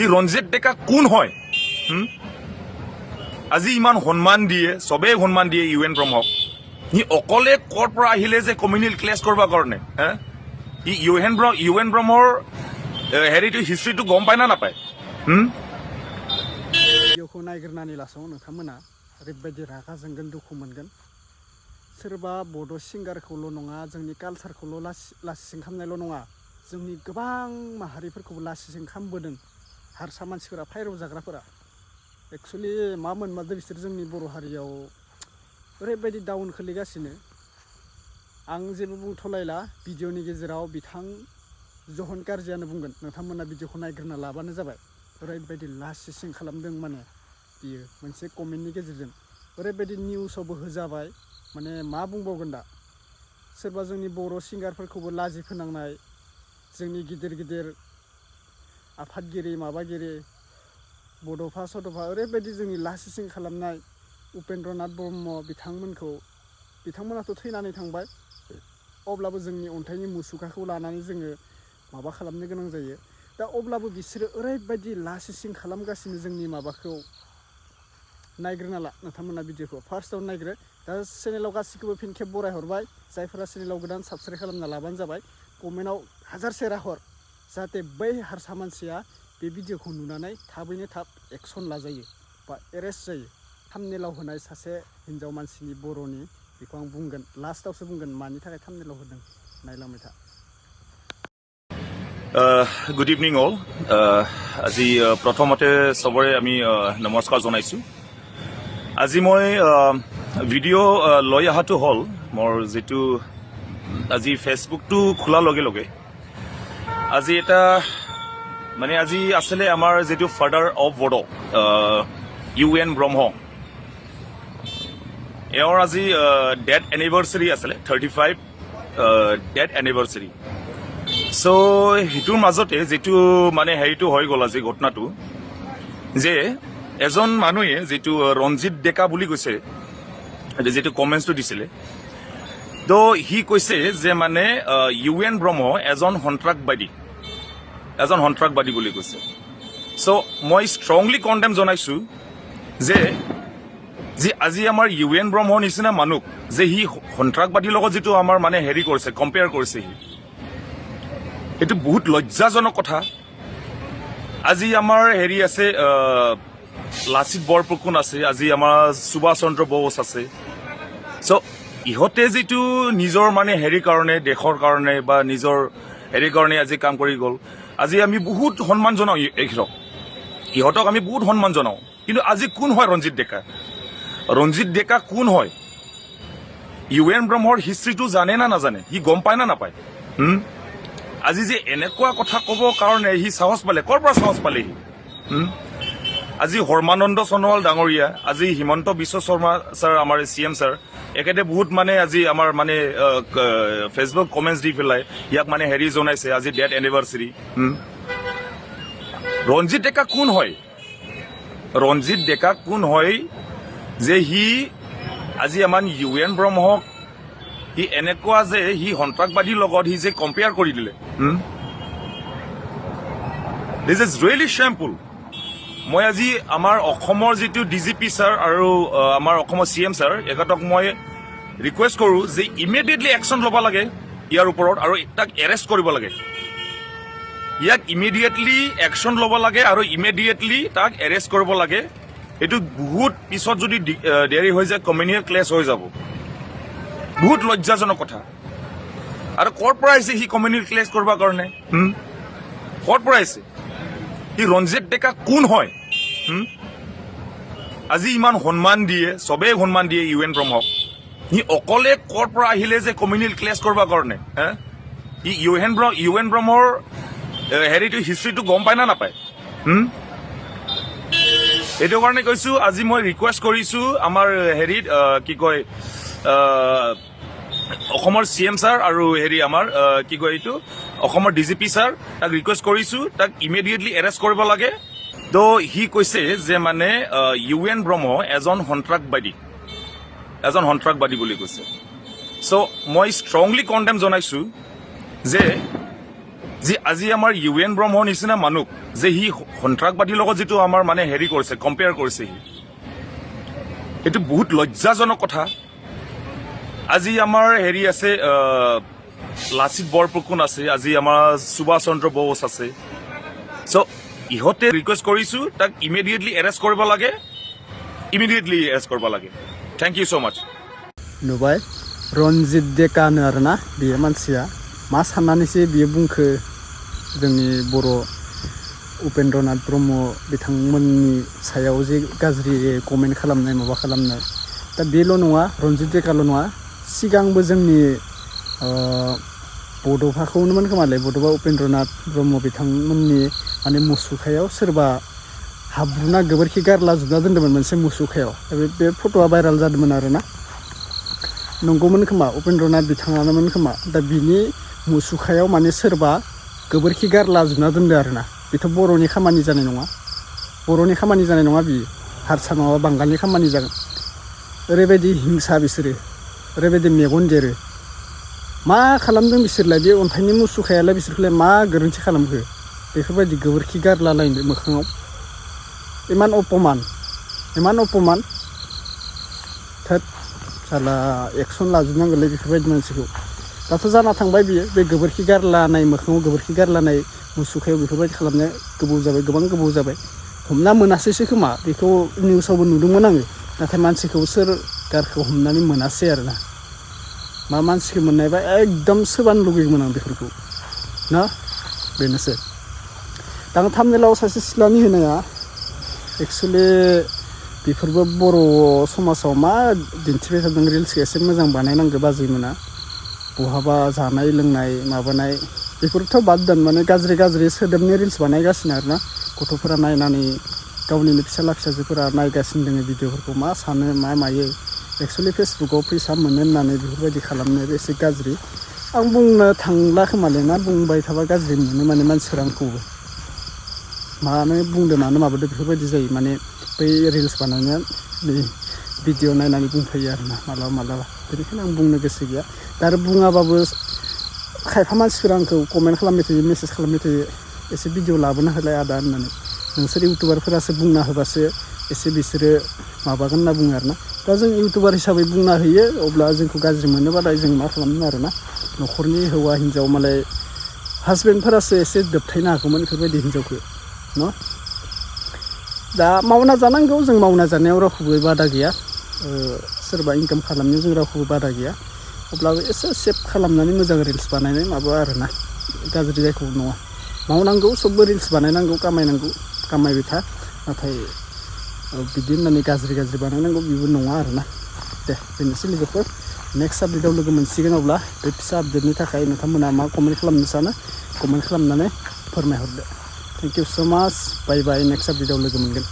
ই ronjit deka কোন হয় আজি ইমান সন্মান দিয়ে সবে সন্মান দিয়ে ইউএন ব্ৰহ্মক ই অকলে কৰ পৰা আহিলে যে কমিউনেল ক্লেশ কৰিব কাৰণে হে ই ইউএন ব্ৰহ্মৰ হেৰিটো হিষ্ট্ৰীটো গম পায় না নাপায় भिडिअखौ नायग्रोनानै लासाव नोंथांमोना ओरैबायदि रागा जोंगोन दुखु मोनगोन सोरबा बड' सिंगारखौल' नङा जोंनि कालचारखौल' लासिं खालामनायल' नङा जोंनि गोबां माहारिफोरखौबो लासिं खालामबोदों हारसा मानसिफोरा फायरव जाग्राफोरा एक्चुअलि मा मोनमारदों बिसोर जोंनि बर' हारियाव ओरैबायदि डाउन खोलैगासिनो आं जेबो बुंथ'लायला भिडिअनि गेजेराव बिथां जहन कारजियानो बुंगोन नोंथांमोना भिडिअखौ नायग्रोना लाबानो जाबाय ओरैबायदि लासिं खालामदों माने बियो मोनसे कमेन्टनि गेजेरजों ओरैबायदि निउसावबो होजाबाय माने मा बुंबावगोन दा सोरबा जोंनि बर' सिंगारफोरखौबो लाजि फोनांनाय जोंनि गिदिर गिदिर आफादगिरि माबागिरि बड'फा सद'फा ओरैबायदि जोंनि लासिं खालामनाय उपेन्द्रनाथ ब्रह्म बिथांमोनाथ' थैनानै थांबाय अब्लाबो जोंनि अन्थाइनि मुसुखाखौ लानानै जोङो माबा खालामनो गोनां जायो दा अब्लाबो बिसोरो ओरैबायदि लासिं खालामगासिनो जोंनि माबाखौ नायग्रोना ला नोंथांमोना भिडिअखौ फार्स्टआव नायग्रो दा चेनेलाव गासिखौबो फिन खेब बरायहरबाय जायफोरा चेनेलाव गोदान साबस्क्राइब खालामना लाबानो जाबाय कमेन्टआव हाजारसे राहर जाहाथे बै हारसा मानसिया बे भिडिअखौ नुनानै थाबैनो थाब एक्सन लाजायो बा एरेस्ट जायो थाम्बनेलाव होनाय सासे हिन्जाव मानसिनि बर'नि बेखौ आं बुंगोन लास्टआवसो बुंगोन मानि थाखाय थाम्बनेलाव होदों नायलांबाय था Good evening all. আজি প্ৰথমতে সবৰে আমি নমস্কাৰ জনাইছোঁ আজি মই ভিডিঅ' লৈ অহাটো হ'ল মোৰ যেটো আজি ফেচবুকটো খোলাৰ লগে লগে আজি এটা মানে আজি আছিলে আমাৰ যেটো ফাদাৰ অফ বড়ো ইউএন ব্ৰহ্ম এওঁৰ আজি ডেথ এনিভাৰ্চাৰী আছিলে 35 ডেথ এনিভাৰ্চাৰী সো হিটোৰ মাজতে যেটো মানে হেৰিটো হৈ গ'ল আজি ঘটনাটো যে এজন মানুহে যেটো ronjit deka বুলি কৈছে যেটো কমেন্টটো দিছিলে তো হি কৈছে যে মানে ইউএন ব্ৰহ্ম এজন সন্ত্ৰাসবাদী বুলি কৈছে সো মই ষ্ট্ৰংলি কণ্ডেম জনাইছো যে আজি আমাৰ ইউএন ব্ৰহ্ম নিচিনা মানুহ যে হি সন্ত্ৰাসবাদীৰ লগত যেটো আমাৰ মানে হেৰি কৰিছে কম্পেয়াৰ কৰিছে হি এটো বহুত লজ্জাজনক কথা আজি আমাৰ হেৰি আছে লাচিত বৰফুকন আছে আজি আমাৰ সুভাষ চন্দ্ৰ বোস আছে সো ইহতে যেটো নিজৰ মানে হেৰি কাৰণে দেশৰ কাৰণে বা নিজৰ হেৰি কাৰণে আজি কাম কৰি গ'ল আজি আমি বহুত সন্মান জনাও ইহতক আমি বহুত সন্মান জনাও কিন্তু আজি কোন হয় ronjit deka কোন হয় ইউএন ব্ৰহ্মৰ হিষ্ট্ৰীটো জানে না নাজানে হি গম পায় না নাপায় আজি যে এনেকুৱা কথা ক'ব কাৰণে হি সাহস পালে কৰ পৰা সাহস পালে হি আজি হৰমানন্দ সোণোৱাল ডাঙৰীয়া আজি হিমন্ত বিশ্ব শৰ্মা স্যাৰ আমাৰ সিএম স্যাৰ একেতে বহুত মানে আজি আমাৰ মানে ফেসবুক কমেন্টস দি পেলাই ইয়াক মানে হেৰি জনাইছে আজি ডেথ এনিভাৰ্চাৰী ronjit deka কোন হয় যে হি আজি আমাৰ ইউএন ব্ৰহ্মক হি এনেকুৱা যে হি সন্ত্ৰাসবাদীৰ লগত হি যে কম্পেয়াৰ কৰি দিলে দিস ইজ ৰিয়েলি শ্যামফুল মই আজি আমাৰ অসমৰ যেটো ডিজিপি স্যাৰ আৰু আমাৰ অসমৰ সিএম স্যাৰ একাতক মই ৰিকুৱেষ্ট কৰো যে ইমিডিয়েটলি একশন ল'ব লাগে ইয়াৰ ওপৰত আৰু তাক এৰেষ্ট কৰিব লাগে ইয়াক ইমিডিয়েটলি একশন ল'ব লাগে আৰু ইমিডিয়েটলি তাক এৰেষ্ট কৰিব লাগে এটো বহুত পিছত যদি দেৰি হৈ যায় কমিউনেল ক্লেশ হৈ যাব বহুত লজ্জাজনক কথা আৰু কৰ পৰা আহিছে হি কমিউনেল ক্লেশ কৰিব কাৰণে কৰ পৰা আহিছে হি ronjit deka কোন হয় আজি ইমান সন্মান দিয়ে সবে সন্মান দিয়ে ইউএন ব্ৰহ্মক হি অকলে কৰ পৰা আহিলে যে কমিউনেল ক্লেশ কৰিব কাৰণে হি ইউএন ব্ৰহ্মৰ হেৰিটো হিষ্ট্ৰীটো গম পায় না নাপায় এইটো কাৰণে কৈছো আজি মই ৰিকুৱেষ্ট কৰিছো আমাৰ হেৰিত কি কয় অসমৰ সিএম স্যাৰ আৰু হেৰি আমাৰ কি কয় এইটো অসমৰ ডিজিপি স্যাৰ তাক ৰিকুৱেষ্ট কৰিছো তাক ইমিডিয়েটলি এৰেষ্ট কৰিব লাগে তো হি কৈছে যে মানে ইউএন ব্ৰহ্ম এজন সন্ত্ৰাসবাদী বুলি কৈছে সো মই ষ্ট্ৰংলি কণ্ডেম জনাইছো যে যে আজি আমাৰ ইউএন ব্ৰহ্মৰ নিচিনা মানুহ যে সি সন্ত্ৰাসবাদীৰ লগত যিটো আমাৰ মানে হেৰি কৰিছে কম্পেয়াৰ কৰিছে সি এইটো বহুত লজ্জাজনক কথা আজি আমাৰ হেৰি আছে লাচিত বৰফুকন আছে আজি আমাৰ সুভাষ চন্দ্ৰ বোস আছে সো ইহঁতে ৰিকুৱেষ্ট কৰিছো তাক ইমিডিয়েটলি এৰেষ্ট কৰিব লাগে থ্যাংক ইউ সো মাচ नुबाय ronjit deka नो आरोना बेयो मानसिया मा साननानैसो बियो बुंखो जोंनि बर' उपेन्द्रनाथ ब्रह्म बिथांमोननि सायाव जे गाज्रि कमेन्ट खालामनाय माबा खालामनाय दा बेल' नङा ronjit dekaल' नङा सिगांबो जोंनि बड'फाखौनोमोन खोमालाय बड'फा उपेन्द्रनाथ ब्रह्म बिथांमोननि माने मुसुखायाव सोरबा हाब्रुना गोबोरखि गारला जोबना दोन्दोंमोन मोनसे मुसुखायाव बे फट'आ भाइराल जादोंमोन आरोना नंगौमोन खोमा उपेन्द्रनाथ बिथाङानोमोन खोमा दा बिनि मुसुखायाव माने सोरबा गोबोरखि गारला जोबना दोन्दों आरोना बेथ' बर'नि खामानि जानाय नङा बियो हारसा नङाबा बांगालनि खामानि जागोन ओरैबायदि हिंसा बिसोरो ओरैबायदि मेगन देरो मा खालामदों बिसोरलाय बे अन्थाइनि मुसुखायालाय बिसोरखौलाय मा गोरोन्थि खालामखो बेफोरबायदि गोबोरखि गारला लायनो मोखाङाव इमान अपमान थोद साला एक्सन लाजोबनांगोनलै बेफोरबायदि मानसिखौ दाथ' जाना थांबाय बियो बे गोबोरखि गारलानाय मोखाङाव गोबोरखि गारलानाय मुसुखायाव बेफोरबायदि खालामनाया गोबां गोबाव जाबाय हमना मोनासैसो खोमा बेखौ निउसावबो नुदोंमोन आङो नाथाय मानसिखौ सोरखारखौ हमनानै मोनासै आरोना मा मानसिखौ मोननायबा एकदम सोबानो लुगैगौमोन आं बेफोरखौ ना बेनोसै दा आं थाम्बनेइलाव सासे सिख्लानि होनाया एक्सुवेलि बेफोरबो बर' समाजाव मा दिन्थिबाय थादों रिल्सखौ एसे मोजां बानायनांगौ बाजैमोना बहाबा जानाय लोंनाय माबानाय बेफोरथ' बाद दोन माने गाज्रि सोदोबनि रिल्स बानायगासिनो आरोना गथ'फोरा नायनानै गावनिनो फिसाला फिसाजोफोरा नायगासिनो दङ भिडिअफोरखौ मा सानो मा मायो एक्सुवेलि फेसबुकाव फैसा मोनो होननानै बेफोरबायदि खालामनाया एसे गाज्रि आं बुंनो थांला खोमालै ना बुंबाय थाबा गाज्रि मोनो माने मानसिफोरा आंखौबो मानो बुंदो मानो माबादो बेफोरबायदि जायो माने बै रिल्स बानायनाया नै भिडिअ नायनानै बुंफैयो आरोना मालाबा बेनिखायनो आं बुंनो गोसो गैया दा आरो बुङाबाबो खायफा मानसिफोरा आंखौ कमेन्ट खालामबाय थायो मेसेज खालामबाय थायो एसे भिडिअ लाबोना होलाय आदा होननानै नोंसोर इउटुबारफोरासो बुंना होबासो एसे बिसोरो माबागोन होनना बुङो आरोना दा जों इउटुबार हिसाबै बुंना होयो अब्ला जोंखौ गाज्रि मोनोबाथाय जों मा खालामनो आरोना न'खरनि हौवा हिन्जाव मालाय हासबेन्डफोरासो एसे दोबथायनो हागौमोन बेफोरबायदि हिन्जावखौ न' दा मावना जानांगौ जों मावना जानायाव रावखौबो बादा गैया सोरबा इनकाम खालामनायाव जों रावखौबो बादा गैया अब्लाबो एसे सेभ खालामनानै मोजां रिल्स बानायनाय माबा आरोना गाज्रि जायखौ नङा मावनांगौ सबबो रिल्स बानायनांगौ कामायबाय था नाथाय बिदि होननानै गाज्रि बानायनांगौ बेबो नङा आरोना दे बेनोसै लोगोफोर नेक्स्ट आपडेटआव लोगो मोनसिगोन अब्ला बे फिसा आपडेटनि थाखाय नोंथांमोना मा कमेन्ट खालामनो सानो कमेन्ट खालामनानै फोरमायहरदो थेंक इउ स' माच बाय नेक्स्ट आपडेटआव लोगो मोनगोन